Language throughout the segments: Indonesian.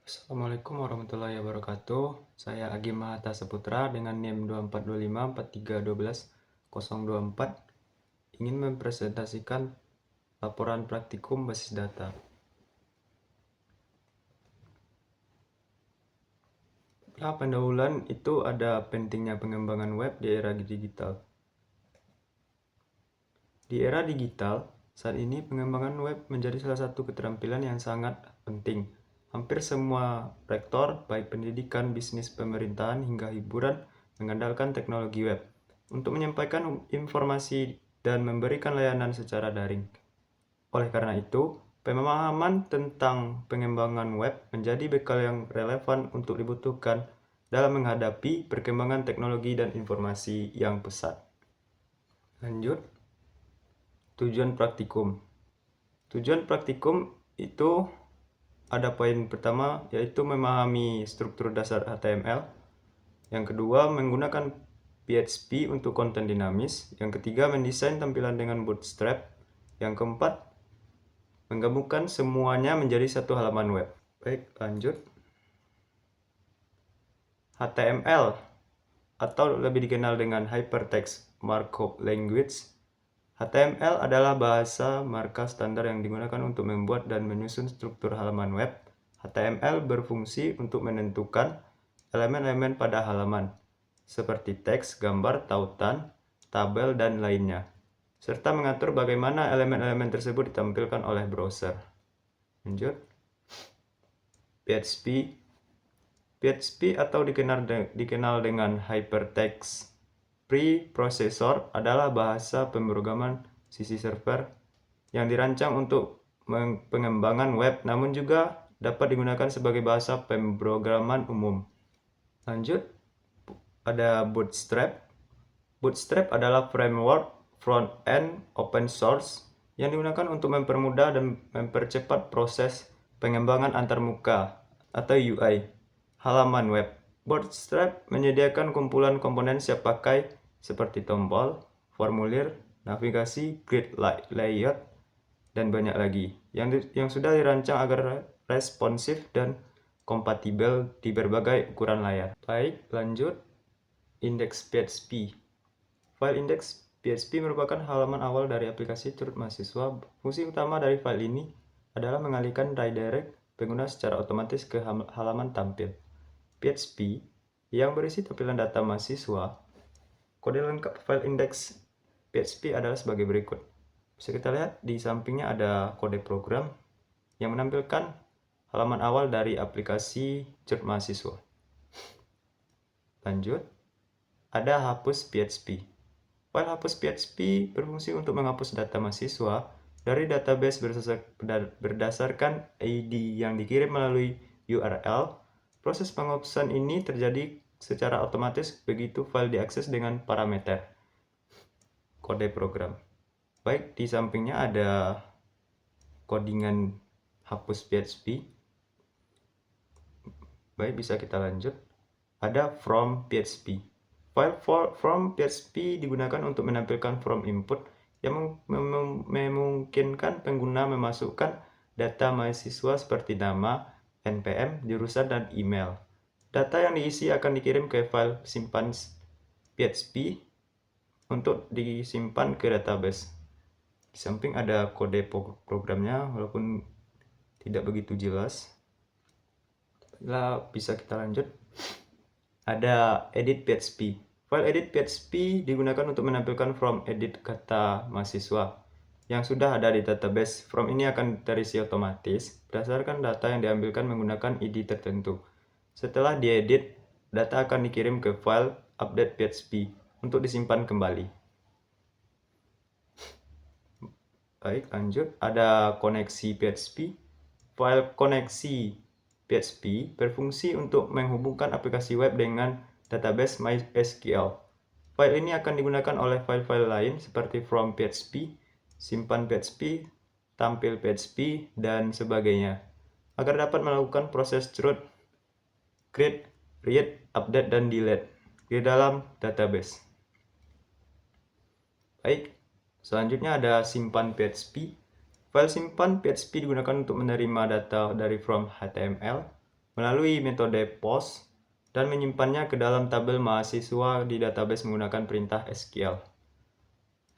Assalamualaikum warahmatullahi wabarakatuh. Saya Agi Mahata Saputra dengan NIM 24254312 ingin mempresentasikan laporan praktikum basis data. Pendahuluan itu ada pentingnya pengembangan web di era digital. Di era digital, saat ini pengembangan web menjadi salah satu keterampilan yang sangat penting. Hampir semua sektor, baik pendidikan, bisnis, pemerintahan, hingga hiburan, mengandalkan teknologi web untuk menyampaikan informasi dan memberikan layanan secara daring. Oleh karena itu, pemahaman tentang pengembangan web menjadi bekal yang relevan untuk dibutuhkan dalam menghadapi perkembangan teknologi dan informasi yang pesat. Lanjut. Tujuan praktikum. Tujuan praktikum itu ada poin pertama, yaitu memahami struktur dasar HTML. Yang kedua, menggunakan PHP untuk konten dinamis. Yang ketiga, mendesain tampilan dengan Bootstrap. Yang keempat, menggabungkan semuanya menjadi satu halaman web. Baik, lanjut. HTML atau lebih dikenal dengan Hypertext Markup Language. HTML adalah bahasa markup standar yang digunakan untuk membuat dan menyusun struktur halaman web. HTML berfungsi untuk menentukan elemen-elemen pada halaman, seperti teks, gambar, tautan, tabel, dan lainnya, serta mengatur bagaimana elemen-elemen tersebut ditampilkan oleh browser. Lanjut. PHP. PHP atau dikenal dengan Hypertext Preprocessor adalah bahasa pemrograman sisi server yang dirancang untuk pengembangan web, namun juga dapat digunakan sebagai bahasa pemrograman umum. Lanjut, ada Bootstrap. Bootstrap adalah framework front-end open source yang digunakan untuk mempermudah dan mempercepat proses pengembangan antarmuka atau UI halaman web. Bootstrap menyediakan kumpulan komponen siap pakai seperti tombol, formulir, navigasi, grid layout, dan banyak lagi yang sudah dirancang agar responsif dan kompatibel di berbagai ukuran layar. Baik, lanjut. Index PHP. File index PHP merupakan halaman awal dari aplikasi Curut Mahasiswa. Fungsi utama dari file ini adalah mengalihkan redirect pengguna secara otomatis ke halaman tampil. PHP yang berisi tampilan data mahasiswa. Kode lengkap file index PHP adalah sebagai berikut. Bisa kita lihat di sampingnya ada kode program yang menampilkan halaman awal dari aplikasi Curut Mahasiswa. Lanjut, ada hapus PHP. File hapus PHP berfungsi untuk menghapus data mahasiswa dari database berdasarkan ID yang dikirim melalui URL. Proses penghapusan ini terjadi secara otomatis begitu file diakses dengan parameter kode program. Baik, di sampingnya ada codingan hapus PHP. Baik, bisa kita lanjut. Ada from PHP. File from PHP digunakan untuk menampilkan from input yang memungkinkan pengguna memasukkan data mahasiswa seperti nama, NPM, jurusan, dan email. Data yang diisi akan dikirim ke file simpan PHP untuk disimpan ke database. Di samping ada kode programnya, walaupun tidak begitu jelas. Bisa kita lanjut. Ada edit PHP. File edit PHP digunakan untuk menampilkan from edit kata mahasiswa yang sudah ada di database. From ini akan terisi otomatis berdasarkan data yang diambilkan menggunakan ID tertentu. Setelah diedit, data akan dikirim ke file update PHP untuk disimpan kembali. Baik, lanjut. Ada koneksi PHP. File koneksi PHP berfungsi untuk menghubungkan aplikasi web dengan database MySQL. File ini akan digunakan oleh file-file lain seperti from PHP, simpan PHP, tampil PHP, dan sebagainya, agar dapat melakukan proses root, create, read, update, dan delete di dalam database. Baik, selanjutnya ada simpan PHP. File simpan PHP digunakan untuk menerima data dari from HTML. melalui metode POST dan menyimpannya ke dalam tabel mahasiswa di database menggunakan perintah SQL.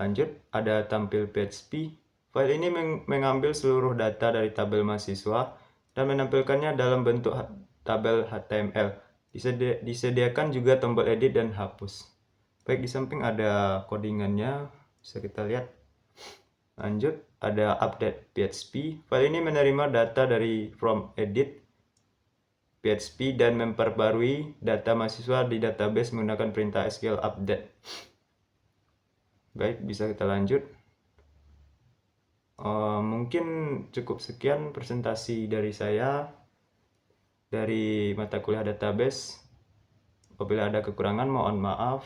Lanjut, ada tampil PHP. File ini mengambil seluruh data dari tabel mahasiswa dan menampilkannya dalam bentuk tabel HTML. Disediakan juga tombol edit dan hapus. Baik, di samping ada codingannya, bisa kita lihat. Lanjut, ada update PHP. File ini menerima data dari from edit PHP dan memperbarui data mahasiswa di database menggunakan perintah SQL update. Baik, bisa kita lanjut. Mungkin cukup sekian presentasi dari saya dari mata kuliah database. Apabila ada kekurangan, mohon maaf.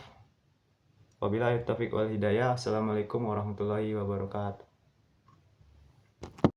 Wabillahi taufiq wal hidayah. Assalamualaikum warahmatullahi wabarakatuh.